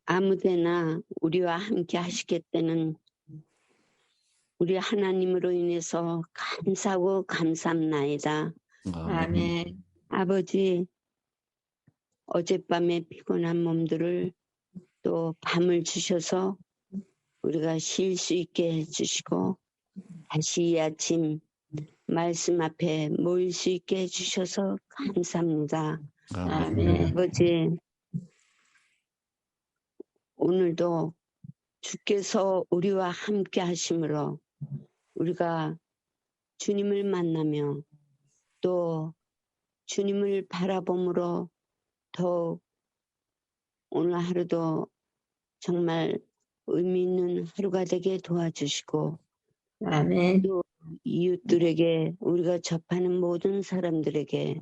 아무데나 우리와 함께 하시겠다는 우리 하나님으로 인해서 감사하고 감사합나이다. 아멘. 아버지, 어젯밤에 피곤한 몸들을 또 밤을 주셔서 우리가 쉴 수 있게 해주시고 다시 이 아침 말씀 앞에 모일 수 있게 해주셔서 감사합니다. 아멘. 아버지, 오늘도 주께서 우리와 함께 하심으로 우리가 주님을 만나며 또 주님을 바라봄으로 더욱 오늘 하루도 정말 의미 있는 하루가 되게 도와주시고 아멘. 또 이웃들에게 우리가 접하는 모든 사람들에게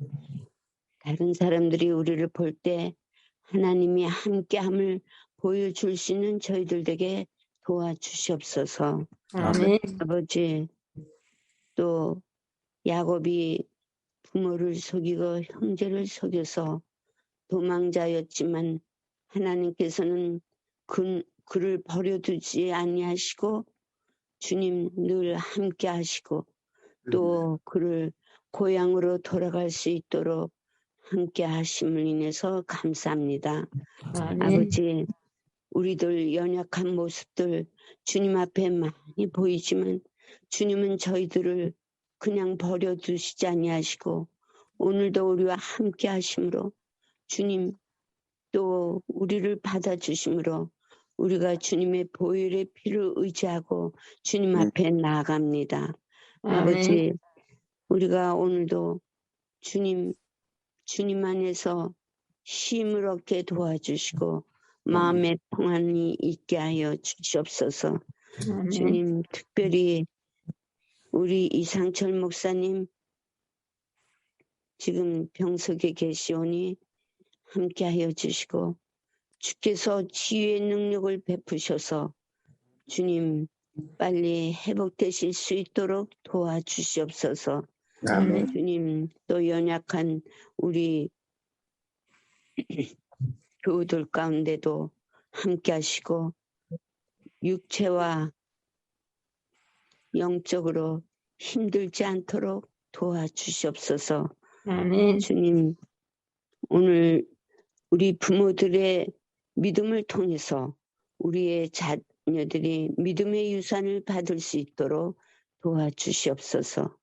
다른 사람들이 우리를 볼 때 하나님이 함께함을 보여줄 수 있는 저희들 에게 도와주시옵소서. 아멘. 아버지, 또 야곱이 부모를 속이고 형제를 속여서 도망자였지만 하나님께서는 그를 버려두지 아니하시고 주님 늘 함께 하시고 또 그를 고향으로 돌아갈 수 있도록 함께 하심을 인해서 감사합니다. 아멘. 아버지, 우리들 연약한 모습들 주님 앞에 많이 보이지만 주님은 저희들을 그냥 버려두시지 아니하시고 오늘도 우리와 함께 하심으로 주님 또 우리를 받아주심으로 우리가 주님의 보혈의 피를 의지하고 주님 앞에 나아갑니다. 아버지, 우리가 오늘도 주님 안에서 쉼을 얻게 도와주시고 마음의 평안이 있게 하여 주시옵소서. 주님, 특별히 우리 이상철 목사님 지금 병석에 계시오니 함께하여 주시고 주께서 치유의 능력을 베푸셔서 주님 빨리 회복되실 수 있도록 도와주시옵소서. 아멘. 주님, 또 연약한 우리 교우들 가운데도 함께하시고 육체와 영적으로 힘들지 않도록 도와주시옵소서. 아멘. 주님, 오늘 우리 부모들의 믿음을 통해서 우리의 자녀들이 믿음의 유산을 받을 수 있도록 도와주시옵소서.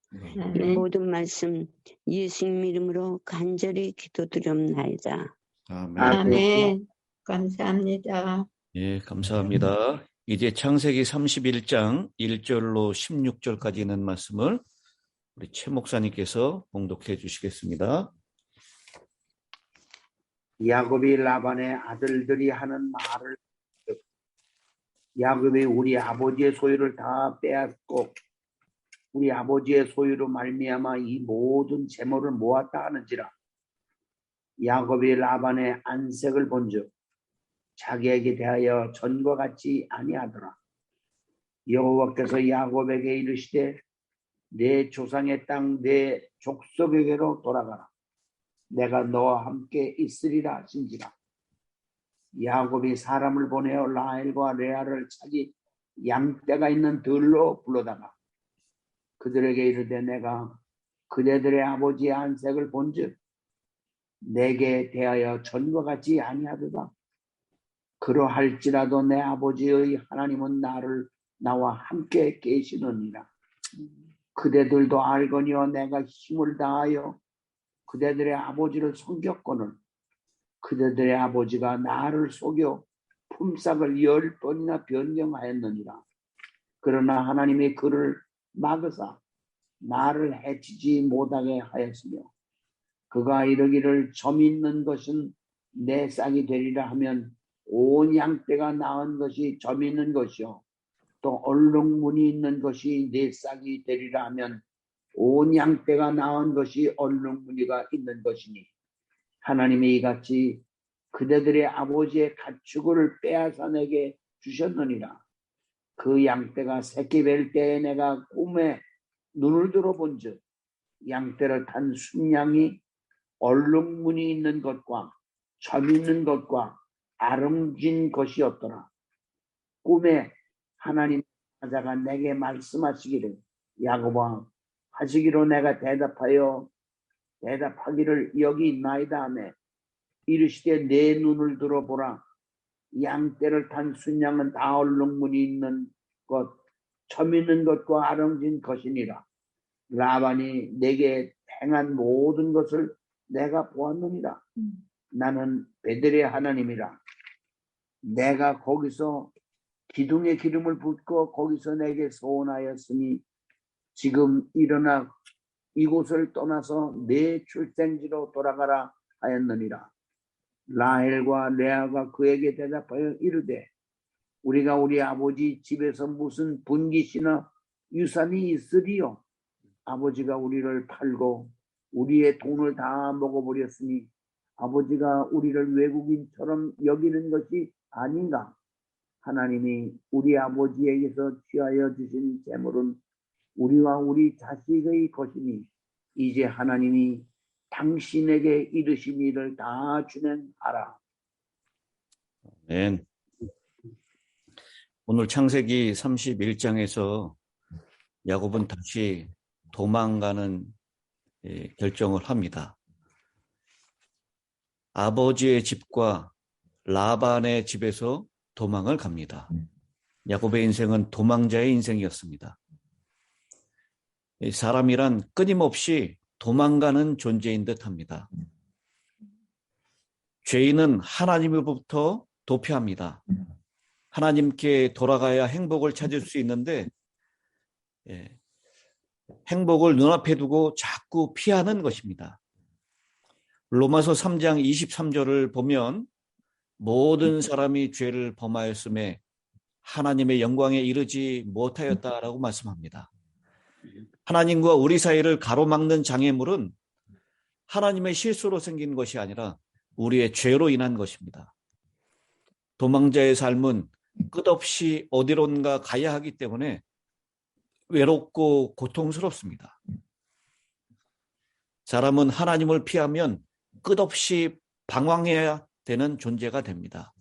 이 모든 말씀 예수님 이름으로 간절히 기도드리옵나이다. 아멘. 감사합니다. 예, 감사합니다. 이제 창세기 31장 1절로 16절까지 있는 말씀을 우리 최 목사님께서 봉독해 주시겠습니다. 야곱이 라반의 아들들이 하는 말을 듣고 야곱이 우리 아버지의 소유를 다 빼앗고 우리 아버지의 소유로 말미암아 이 모든 재물을 모았다 하는지라. 야곱이 라반의 안색을 본즉 자기에게 대하여 전과 같지 아니하더라. 여호와께서 야곱에게 이르시되 내 조상의 땅 내 족속에게로 돌아가라. 내가 너와 함께 있으리라 하신지라. 야곱이 사람을 보내어 라헬과 레아를 자기 양떼가 있는 들로 불러다가 그들에게 이르되 내가 그대들의 아버지의 안색을 본즉 내게 대하여 전과 같지 아니하도다. 그러할지라도 내 아버지의 하나님은 나와 함께 계시느니라. 그대들도 알거니와 내가 힘을 다하여 그대들의 아버지를 속였거늘 그대들의 아버지가 나를 속여 품삯을 10번이나 변경하였느니라. 그러나 하나님이 그를 막으사 나를 해치지 못하게 하였으며 그가 이르기를 점 있는 것은 내 싹이 되리라 하면 온 양떼가 낳은 것이 점 있는 것이요 또 얼룩무늬 있는 것이 내 싹이 되리라 하면 온 양떼가 낳은 것이 얼룩무늬가 있는 것이니 하나님이 이같이 그대들의 아버지의 가축을 빼앗아 내게 주셨느니라. 그 양떼가 새끼 뵐 때에 내가 꿈에 눈을 들어본즉 양떼를 탄 순양이 얼룩무늬 있는 것과 점 있는 것과 아름진 것이었더라. 꿈에 하나님 사자가 내게 말씀하시기를 야곱아 하시기로 내가 대답하기를 여기 있나이다 하매 이르시되 내 눈을 들어보라. 양떼를 탄 순양은 다 얼룩무늬 있는 것, 점 있는 것과 아름진 것이니라. 라반이 내게 행한 모든 것을 내가 보았느니라. 나는 베델의 하나님이라. 내가 거기서 기둥에 기름을 붓고 거기서 내게 소원하였으니 지금 일어나 이곳을 떠나서 내 출생지로 돌아가라 하였느니라. 라헬과 레아가 그에게 대답하여 이르되 우리가 우리 아버지 집에서 무슨 분깃이나 유산이 있으리요. 아버지가 우리를 팔고 우리의 돈을 다 먹어버렸으니 아버지가 우리를 외국인처럼 여기는 것이 아닌가. 하나님이 우리 아버지에게서 취하여 주신 재물은 우리와 우리 자식의 것이니 이제 하나님이 당신에게 이르신 일을 다 준행하라. 아멘. 오늘 창세기 31장에서 야곱은 다시 도망가는 결정을 합니다. 아버지의 집과 라반의 집에서 도망을 갑니다. 야곱의 인생은 도망자의 인생이었습니다. 사람이란 끊임없이 도망가는 존재인 듯합니다. 죄인은 하나님으로부터 도피합니다. 하나님께 돌아가야 행복을 찾을 수 있는데 행복을 눈앞에 두고 자꾸 피하는 것입니다. 로마서 3장 23절을 보면 모든 사람이 죄를 범하였음에 하나님의 영광에 이르지 못하였다라고 말씀합니다. 하나님과 우리 사이를 가로막는 장애물은 하나님의 실수로 생긴 것이 아니라 우리의 죄로 인한 것입니다. 도망자의 삶은 끝없이 어디론가 가야 하기 때문에 외롭고 고통스럽습니다. 사람은 하나님을 피하면 끝없이 방황해야 되는 존재가 됩니다.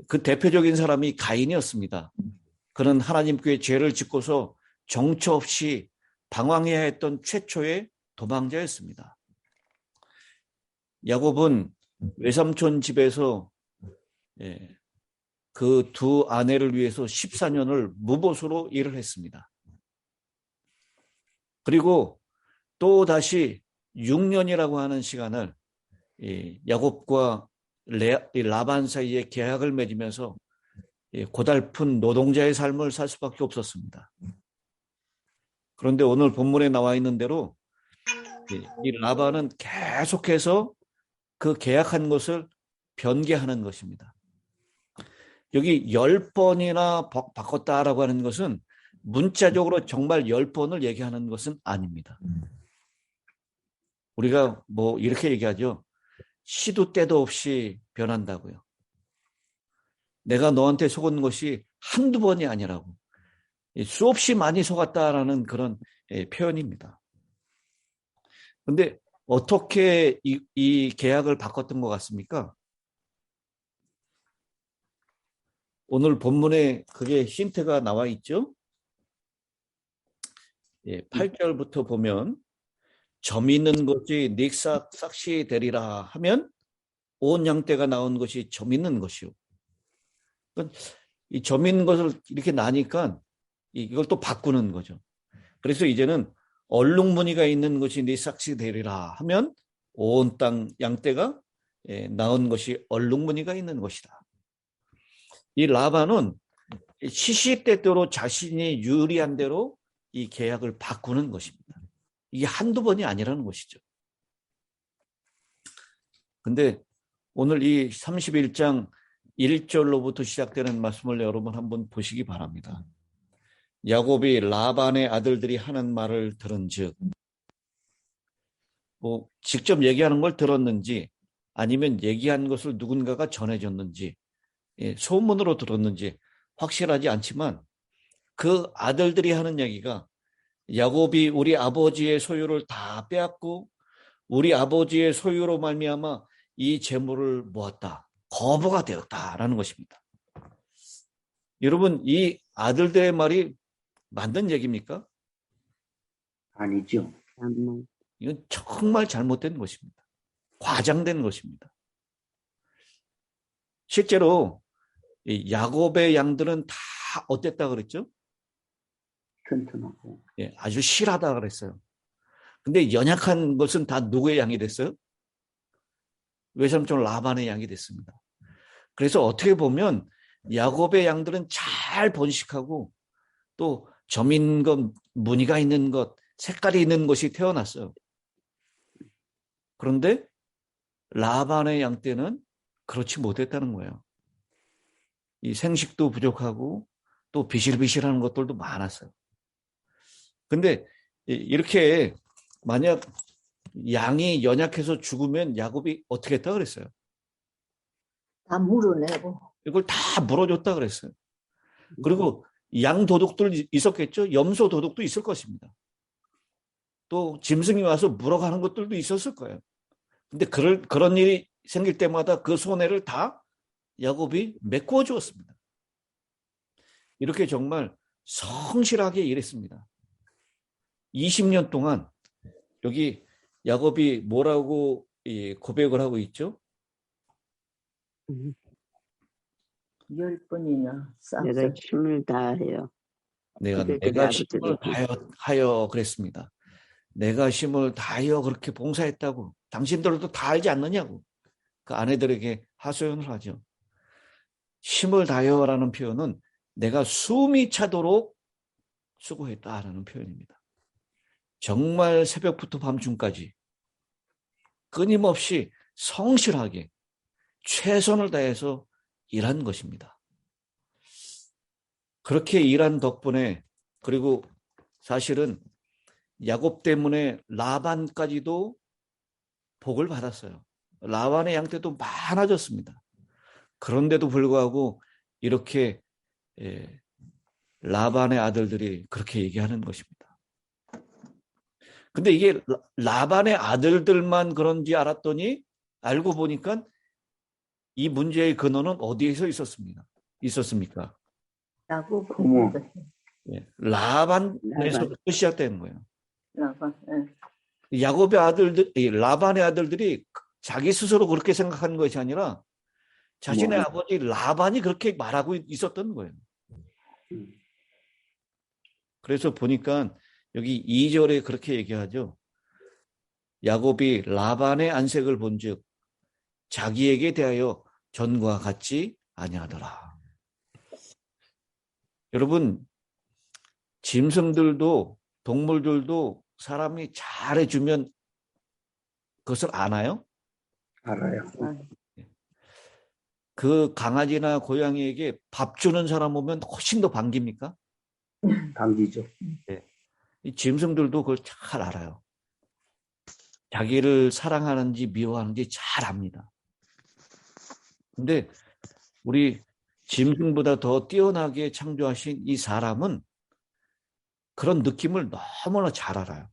그 대표적인 사람이 가인이었습니다. 그는 하나님께 죄를 짓고서 정처 없이 방황해야 했던 최초의 도망자였습니다. 야곱은 외삼촌 집에서 그 두 아내를 위해서 14년을 무보수로 일을 했습니다. 그리고 또 다시 6년이라고 하는 시간을 야곱과 라반 사이에 계약을 맺으면서 고달픈 노동자의 삶을 살 수밖에 없었습니다. 그런데 오늘 본문에 나와 있는 대로 이 라반은 계속해서 그 계약한 것을 변개하는 것입니다. 여기 10번이나 바꿨다라고 하는 것은 문자적으로 정말 10번을 얘기하는 것은 아닙니다. 우리가 뭐 이렇게 얘기하죠. 시도 때도 없이 변한다고요. 내가 너한테 속은 것이 한두 번이 아니라고. 수없이 많이 속았다라는 그런 표현입니다. 그런데 어떻게 이 계약을 바꿨던 것 같습니까? 오늘 본문에 그게 힌트가 나와 있죠. 8절부터 보면 점 있는 것이 닉삭삭시 되리라 하면 온 양떼가 나온 것이 점 있는 것이요. 이 점 있는 것을 이렇게 나니까 이걸 또 바꾸는 거죠. 그래서 이제는 얼룩무늬가 있는 것이 닉삭시 되리라 하면 온 땅 양떼가 나온 것이 얼룩무늬가 있는 것이다. 이 라반은 시시때때로 자신이 유리한 대로 이 계약을 바꾸는 것입니다. 이게 한두 번이 아니라는 것이죠. 근데 오늘 이 31장 1절로부터 시작되는 말씀을 여러분 한번 보시기 바랍니다. 야곱이 라반의 아들들이 하는 말을 들은즉, 뭐 직접 얘기하는 걸 들었는지 아니면 얘기한 것을 누군가가 전해줬는지 소문으로 들었는지 확실하지 않지만 그 아들들이 하는 얘기가 야곱이 우리 아버지의 소유를 다 빼앗고 우리 아버지의 소유로 말미암아 이 재물을 모았다. 거부가 되었다라는 것입니다. 여러분, 이 아들들의 말이 맞는 얘기입니까? 아니죠. 아멘. 이건 정말 잘못된 것입니다. 과장된 것입니다. 실제로 이 야곱의 양들은 다 어땠다 그랬죠? 튼튼하고. 예, 아주 실하다 그랬어요. 근데 연약한 것은 다 누구의 양이 됐어요? 외삼촌 라반의 양이 됐습니다. 그래서 어떻게 보면 야곱의 양들은 잘 번식하고 또 점 있는 것, 무늬가 있는 것, 색깔이 있는 것이 태어났어요. 그런데 라반의 양 때는 그렇지 못했다는 거예요. 이 생식도 부족하고 또 비실비실하는 것들도 많았어요. 근데 이렇게 만약 양이 연약해서 죽으면 야곱이 어떻게 했다 그랬어요? 다 물어내고. 이걸 다 물어줬다 그랬어요. 그리고 양 도둑들 있었겠죠? 염소 도둑도 있을 것입니다. 또 짐승이 와서 물어가는 것들도 있었을 거예요. 근데 그런 일이 생길 때마다 그 손해를 다 야곱이 메꾸어 주었습니다. 이렇게 정말 성실하게 일했습니다. 20년 동안 여기 야곱이 뭐라고 고백을 하고 있죠? 10번이나 내가 힘을 다하여 내가 그들의 힘을 아버지를 다하여 그랬습니다. 내가 힘을 다하여 그렇게 봉사했다고 당신들도 다 알지 않느냐고 그 아내들에게 하소연을 하죠. 힘을 다하여라는 표현은 내가 숨이 차도록 수고했다라는 표현입니다. 정말 새벽부터 밤중까지 끊임없이 성실하게 최선을 다해서 일한 것입니다. 그렇게 일한 덕분에 그리고 사실은 야곱 때문에 라반까지도 복을 받았어요. 라반의 양떼도 많아졌습니다. 그런데도 불구하고 이렇게 라반의 아들들이 그렇게 얘기하는 것입니다. 근데 이게 라반의 아들들만 그런지 알았더니 알고 보니까 이 문제의 근원은 어디에서 있었습니까? 야곱 부모. 라반에서 시작되는 거예요. 라반. 야곱의 아들들, 라반의 아들들이 자기 스스로 그렇게 생각하는 것이 아니라 자신의 아버지 라반이 그렇게 말하고 있었던 거예요. 그래서 보니까 여기 2절에 그렇게 얘기하죠. 야곱이 라반의 안색을 본즉 자기에게 대하여 전과 같지 아니하더라. 여러분, 짐승들도 동물들도 사람이 잘해주면 그것을 아나요? 알아요. 그 강아지나 고양이에게 밥 주는 사람 오면 훨씬 더 반깁니까? 당기죠. 이 짐승들도 그걸 잘 알아요. 자기를 사랑하는지 미워하는지 잘 압니다. 근데 우리 짐승보다 더 뛰어나게 창조하신 이 사람은 그런 느낌을 너무나 잘 알아요.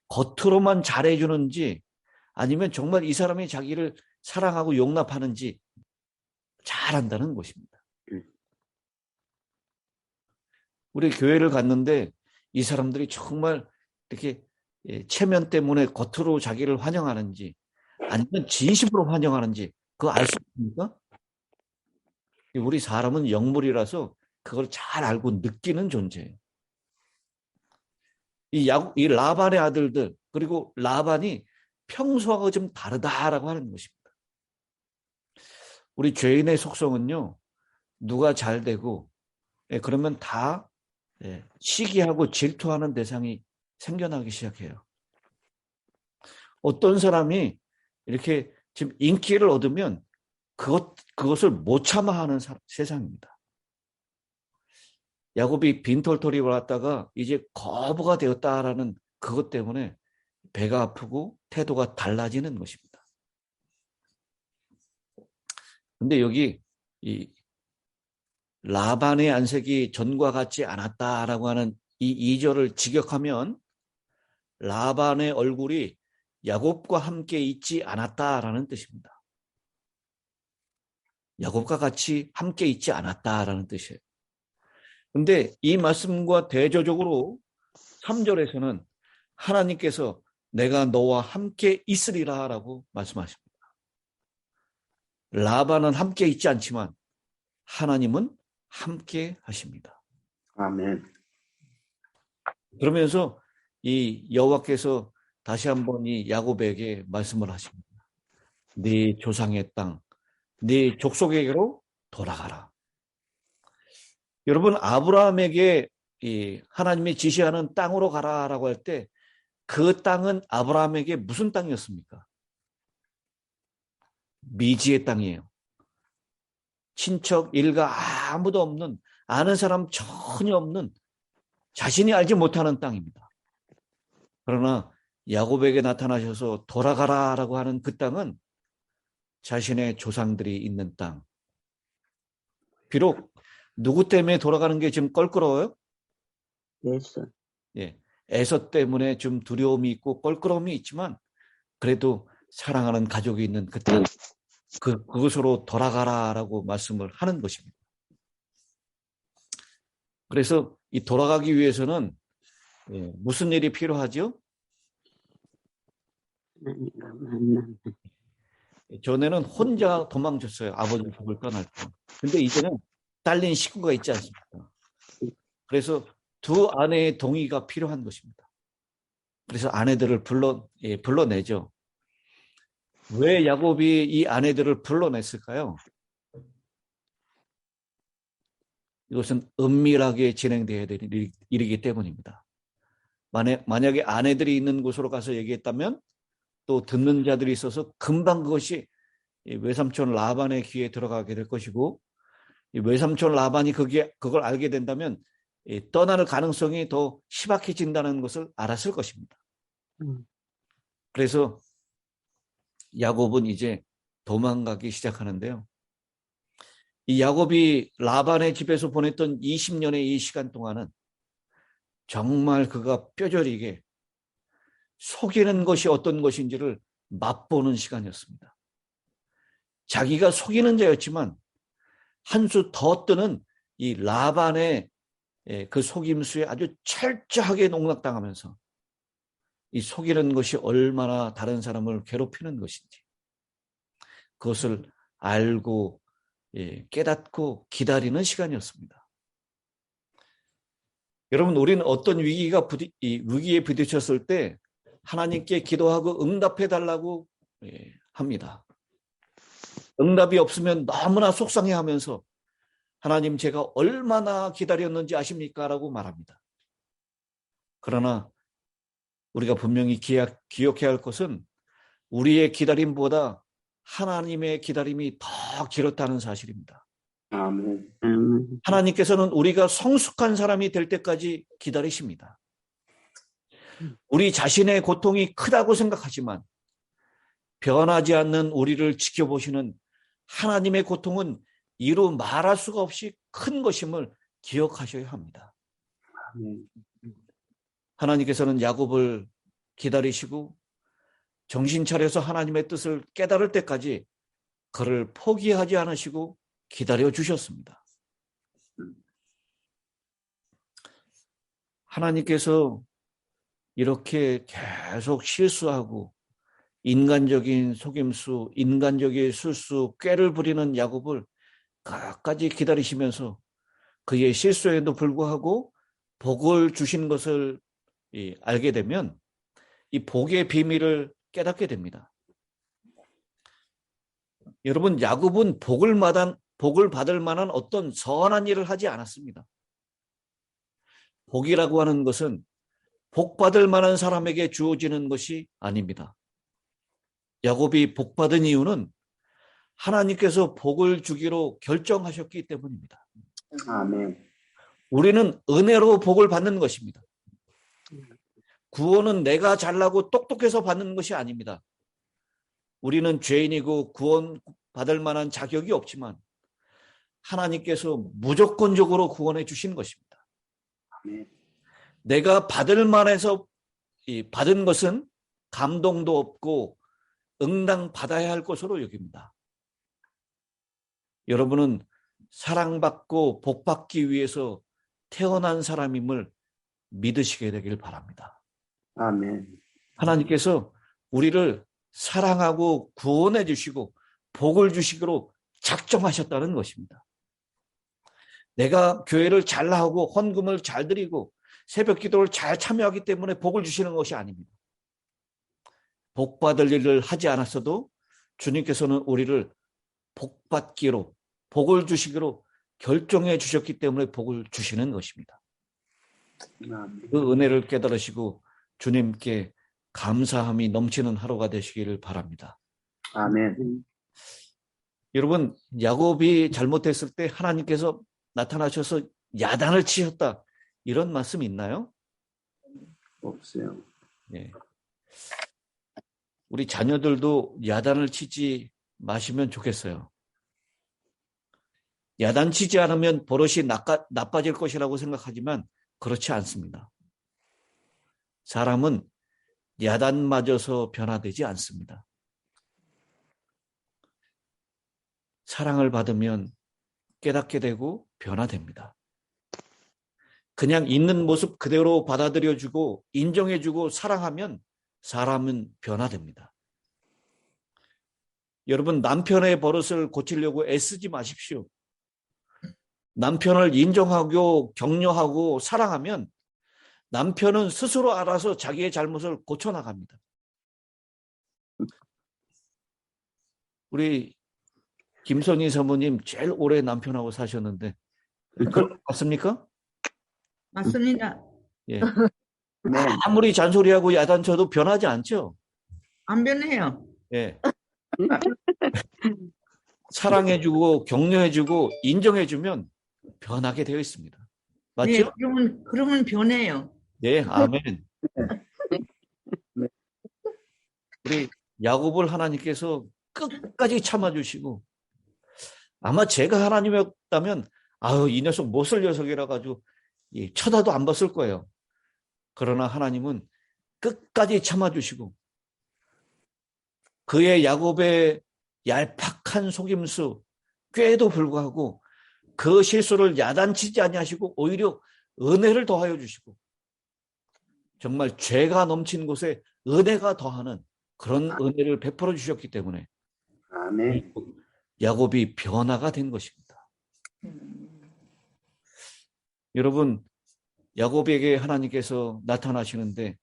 겉으로만 잘해주는지 아니면 정말 이 사람이 자기를 사랑하고 용납하는지 잘 안다는 것입니다. 우리 교회를 갔는데 이 사람들이 정말 이렇게 체면 때문에 겉으로 자기를 환영하는지 아니면 진심으로 환영하는지 그거 알 수 있습니까? 우리 사람은 영물이라서 그걸 잘 알고 느끼는 존재예요. 이 라반의 아들들 그리고 라반이 평소하고 좀 다르다라고 하는 것입니다. 우리 죄인의 속성은요. 누가 잘 되고 그러면 다 시기하고 질투하는 대상이 생겨나기 시작해요. 어떤 사람이 이렇게 지금 인기를 얻으면 그것을 못 참아하는 세상입니다. 야곱이 빈털터리 왔다가 이제 거부가 되었다라는 그것 때문에 배가 아프고 태도가 달라지는 것입니다. 근데 여기 이 라반의 안색이 전과 같지 않았다라고 하는 이 2절을 직역하면 라반의 얼굴이 야곱과 함께 있지 않았다라는 뜻입니다. 야곱과 같이 함께 있지 않았다라는 뜻이에요. 근데 이 말씀과 대조적으로 3절에서는 하나님께서 내가 너와 함께 있으리라 라고 말씀하십니다. 라반은 함께 있지 않지만 하나님은 함께 하십니다. 아멘. 그러면서 이 여호와께서 다시 한번 이 야곱에게 말씀을 하십니다. 네 조상의 땅, 네 족속에게로 돌아가라. 여러분, 아브라함에게 이 하나님이 지시하는 땅으로 가라라고 할 때 그 땅은 아브라함에게 무슨 땅이었습니까? 미지의 땅이에요. 친척, 일가 아무도 없는, 아는 사람 전혀 없는, 자신이 알지 못하는 땅입니다. 그러나 야곱에게 나타나셔서 돌아가라라고 하는 그 땅은 자신의 조상들이 있는 땅. 비록 누구 때문에 돌아가는 게 지금 껄끄러워요? 예수. 예, 에서 때문에 좀 두려움이 있고 껄끄러움이 있지만 그래도 사랑하는 가족이 있는 그 땅, 그곳으로 돌아가라라고 말씀을 하는 것입니다. 그래서 이 돌아가기 위해서는 무슨 일이 필요하죠? 하나님과 만남. 전에는 혼자 도망쳤어요. 아버지 집을 떠날 때. 근데 이제는 딸린 식구가 있지 않습니까? 그래서 두 아내의 동의가 필요한 것입니다. 그래서 아내들을 불러내죠. 왜 야곱이 이 아내들을 불러냈을까요? 이것은 은밀하게 진행되어야 되는 일이기 때문입니다. 만약에 아내들이 있는 곳으로 가서 얘기했다면 또 듣는 자들이 있어서 금방 그것이 외삼촌 라반의 귀에 들어가게 될 것이고, 외삼촌 라반이 그걸 알게 된다면 떠나는 가능성이 더 희박해진다는 것을 알았을 것입니다. 그래서 야곱은 이제 도망가기 시작하는데요. 이 야곱이 라반의 집에서 보냈던 20년의 이 시간 동안은 정말 그가 뼈저리게 속이는 것이 어떤 것인지를 맛보는 시간이었습니다. 자기가 속이는 자였지만 한 수 더 뜨는 이 라반의 그 속임수에 아주 철저하게 농락당하면서 이 속이는 것이 얼마나 다른 사람을 괴롭히는 것인지 그것을 알고 깨닫고 기다리는 시간이었습니다. 여러분, 우리는 어떤 위기에 부딪혔을 때 하나님께 기도하고 응답해달라고 합니다. 응답이 없으면 너무나 속상해하면서 하나님, 제가 얼마나 기다렸는지 아십니까? 라고 말합니다. 그러나 우리가 분명히 기억해야 할 것은 우리의 기다림보다 하나님의 기다림이 더 길었다는 사실입니다. 아멘. 하나님께서는 우리가 성숙한 사람이 될 때까지 기다리십니다. 우리 자신의 고통이 크다고 생각하지만 변하지 않는 우리를 지켜보시는 하나님의 고통은 이루 말할 수가 없이 큰 것임을 기억하셔야 합니다. 아멘. 하나님께서는 야곱을 기다리시고 정신 차려서 하나님의 뜻을 깨달을 때까지 그를 포기하지 않으시고 기다려 주셨습니다. 하나님께서 이렇게 계속 실수하고 인간적인 속임수, 인간적인 술수, 꾀를 부리는 야곱을 끝까지 기다리시면서 그의 실수에도 불구하고 복을 주신 것을 알게 되면 이 복의 비밀을 깨닫게 됩니다. 여러분, 야곱은 복을 받을 만한 어떤 선한 일을 하지 않았습니다. 복이라고 하는 것은 복 받을 만한 사람에게 주어지는 것이 아닙니다. 야곱이 복 받은 이유는 하나님께서 복을 주기로 결정하셨기 때문입니다. 아멘. 우리는 은혜로 복을 받는 것입니다. 구원은 내가 잘나고 똑똑해서 받는 것이 아닙니다. 우리는 죄인이고 구원 받을 만한 자격이 없지만 하나님께서 무조건적으로 구원해 주신 것입니다. 아멘. 내가 받을 만해서 받은 것은 감동도 없고 응당 받아야 할 것으로 여깁니다. 여러분은 사랑받고 복받기 위해서 태어난 사람임을 믿으시게 되길 바랍니다. 아멘. 하나님께서 우리를 사랑하고 구원해 주시고 복을 주시기로 작정하셨다는 것입니다. 내가 교회를 잘 나오고 헌금을 잘 드리고 새벽 기도를 잘 참여하기 때문에 복을 주시는 것이 아닙니다. 복 받을 일을 하지 않았어도 주님께서는 우리를 복받기로, 복을 주시기로 결정해 주셨기 때문에 복을 주시는 것입니다. 아멘. 그 은혜를 깨달으시고 주님께 감사함이 넘치는 하루가 되시기를 바랍니다. 아멘. 여러분, 야곱이 잘못했을 때 하나님께서 나타나셔서 야단을 치셨다, 이런 말씀 있나요? 없어요. 예. 우리 자녀들도 야단을 치지 마시면 좋겠어요. 야단 치지 않으면 버릇이 나빠질 것이라고 생각하지만 그렇지 않습니다. 사람은 야단 맞아서 변화되지 않습니다. 사랑을 받으면 깨닫게 되고 변화됩니다. 그냥 있는 모습 그대로 받아들여주고 인정해주고 사랑하면 사람은 변화됩니다. 여러분, 남편의 버릇을 고치려고 애쓰지 마십시오. 남편을 인정하고 격려하고 사랑하면 남편은 스스로 알아서 자기의 잘못을 고쳐나갑니다. 우리 김선희 사모님 제일 오래 남편하고 사셨는데 맞습니까? 맞습니다. 예. 네. 아무리 잔소리하고 야단쳐도 변하지 않죠? 안 변해요. 예. 사랑해주고 격려해주고 인정해주면 변하게 되어 있습니다. 맞죠? 네, 그러면 변해요. 네, 아멘. 우리 야곱을 하나님께서 끝까지 참아주시고, 아마 제가 하나님이었다면 아유, 이 녀석 못쓸 녀석이라 가지고 쳐다도 안 봤을 거예요. 그러나 하나님은 끝까지 참아주시고 그의 야곱의 얄팍한 속임수 꾀에도 불구하고 그 실수를 야단치지 아니하시고 오히려 은혜를 더하여 주시고 정말 죄가 넘친 곳에 은혜가 더하는 그런 은혜를 베풀어 주셨기 때문에 아멘. 야곱이 변화가 된 것입니다. 여러분, 야곱에게 하나님께서 나타나시는데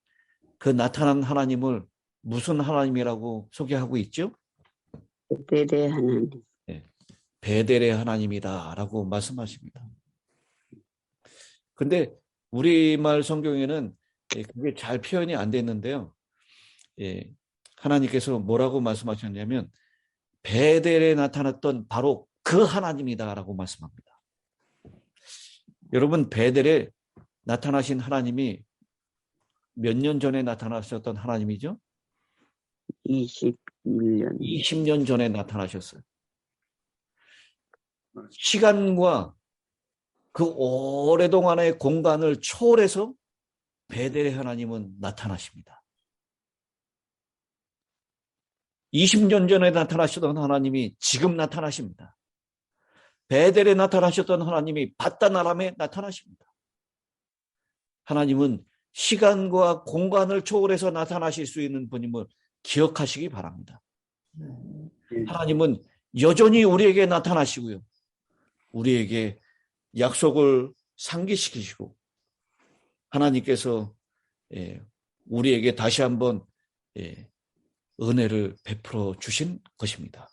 그 나타난 하나님을 무슨 하나님이라고 소개하고 있죠? 베델의 하나님. 베델의 하나님이다라고 말씀하십니다. 근데 우리말 성경에는 그게 잘 표현이 안 됐는데요. 하나님께서 뭐라고 말씀하셨냐면 베델에 나타났던 바로 그 하나님이다라고 말씀합니다. 여러분, 베델에 나타나신 하나님이 몇 년 전에 나타나셨던 하나님이죠? 21년. 20년 전에 나타나셨어요. 시간과 그 오래동안의 공간을 초월해서 베델의 하나님은 나타나십니다. 20년 전에 나타나셨던 하나님이 지금 나타나십니다. 베델에 나타나셨던 하나님이 바다나람에 나타나십니다. 하나님은 시간과 공간을 초월해서 나타나실 수 있는 분임을 기억하시기 바랍니다. 하나님은 여전히 우리에게 나타나시고요. 우리에게 약속을 상기시키시고 하나님께서 우리에게 다시 한번 은혜를 베풀어 주신 것입니다.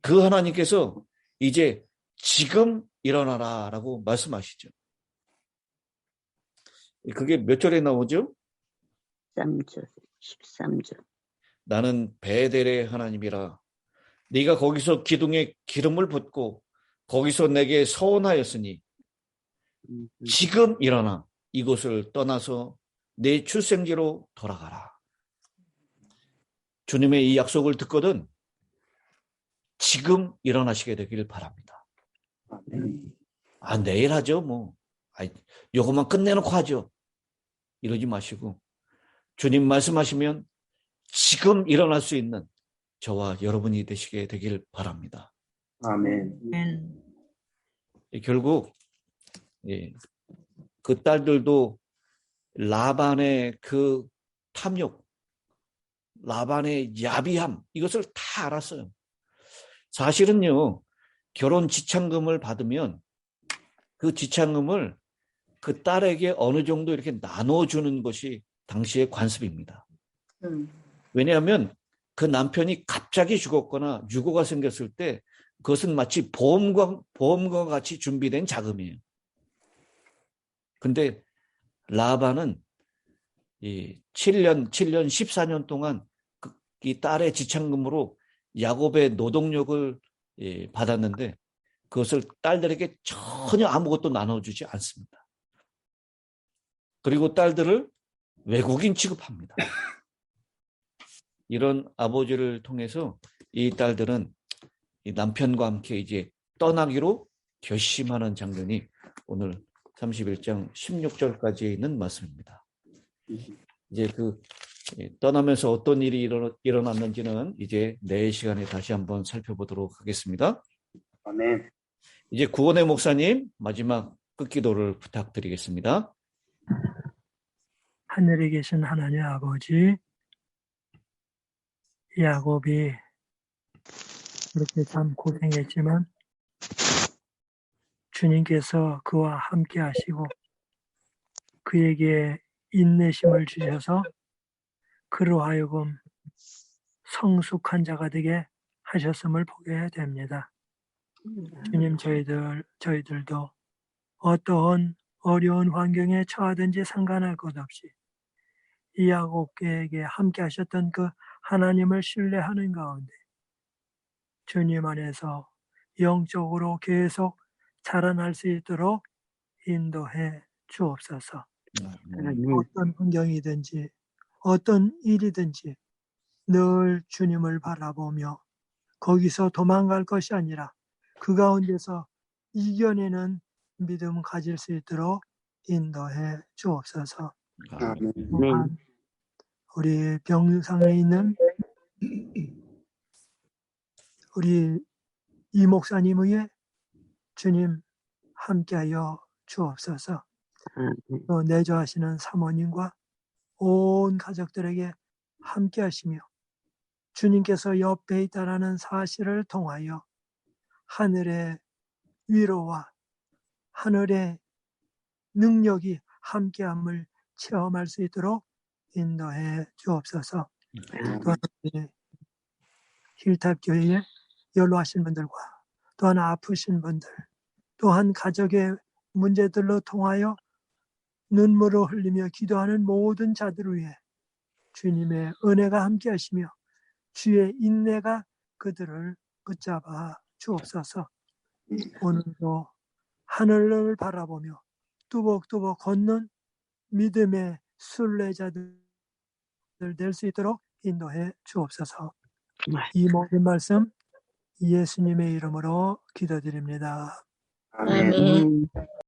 그 하나님께서 이제 지금 일어나라 라고 말씀하시죠. 그게 몇 절에 나오죠? 13절, 13절. 나는 베델의 하나님이라 네가 거기서 기둥에 기름을 붓고 거기서 내게 서원하였으니 지금 일어나 이곳을 떠나서 내 출생지로 돌아가라. 주님의 이 약속을 듣거든 지금 일어나시게 되기를 바랍니다. 내일 하죠. 요것만 끝내놓고 하죠. 이러지 마시고 주님 말씀하시면 지금 일어날 수 있는 저와 여러분이 되시게 되길 바랍니다. 아멘. 아멘. 결국 그 딸들도 라반의 그 탐욕, 라반의 야비함, 이것을 다 알았어요. 사실은요, 결혼 지참금을 받으면 그 지참금을 그 딸에게 어느 정도 이렇게 나눠주는 것이 당시의 관습입니다. 왜냐하면 그 남편이 갑자기 죽었거나 유고가 생겼을 때 그것은 마치 보험과 같이 준비된 자금이에요. 근데 라반은 이 7년 14년 동안 이 딸의 지참금으로 야곱의 노동력을 받았는데 그것을 딸들에게 전혀 아무것도 나눠주지 않습니다. 그리고 딸들을 외국인 취급합니다. 이런 아버지를 통해서 이 딸들은 이 남편과 함께 이제 떠나기로 결심하는 장면이 오늘 31장 16절까지 있는 말씀입니다. 이제 그 떠나면서 어떤 일이 일어났는지는 이제 내일 시간에 다시 한번 살펴보도록 하겠습니다. 아멘. 이제 구원의 목사님 마지막 끝기도를 부탁드리겠습니다. 하늘에 계신 하나님 아버지, 야곱이 그렇게 참 고생했지만 주님께서 그와 함께 하시고 그에게 인내심을 주셔서 그로 하여금 성숙한 자가 되게 하셨음을 보게 됩니다. 주님, 저희들도 어떠한 어려운 환경에 처하든지 상관할 것 없이 이 야곱에게 함께 하셨던 그 하나님을 신뢰하는 가운데 주님 안에서 영적으로 계속 자라날 수 있도록 인도해 주옵소서. 어떤 환경이든지 어떤 일이든지 늘 주님을 바라보며 거기서 도망갈 것이 아니라 그 가운데서 이겨내는 믿음 가질 수 있도록 인도해 주옵소서. 또한 우리 병상에 있는 우리 이 목사님의 주님 함께하여 주옵소서. 또 내조하시는 사모님과 온 가족들에게 함께하시며 주님께서 옆에 있다라는 사실을 통하여 하늘의 위로와 하늘의 능력이 함께함을 체험할 수 있도록 인도해 주옵소서. 또한 힐탑교회에 연로하신 분들과 또한 아프신 분들, 또한 가족의 문제들로 통하여 눈물을 흘리며 기도하는 모든 자들을 위해 주님의 은혜가 함께하시며 주의 인내가 그들을 붙잡아 주옵소서. 오늘도 하늘을 바라보며 뚜벅뚜벅 걷는 믿음의 순례자들 될 수 있도록 인도해 주옵소서. 이 모든 말씀 예수님의 이름으로 기도드립니다. 아멘.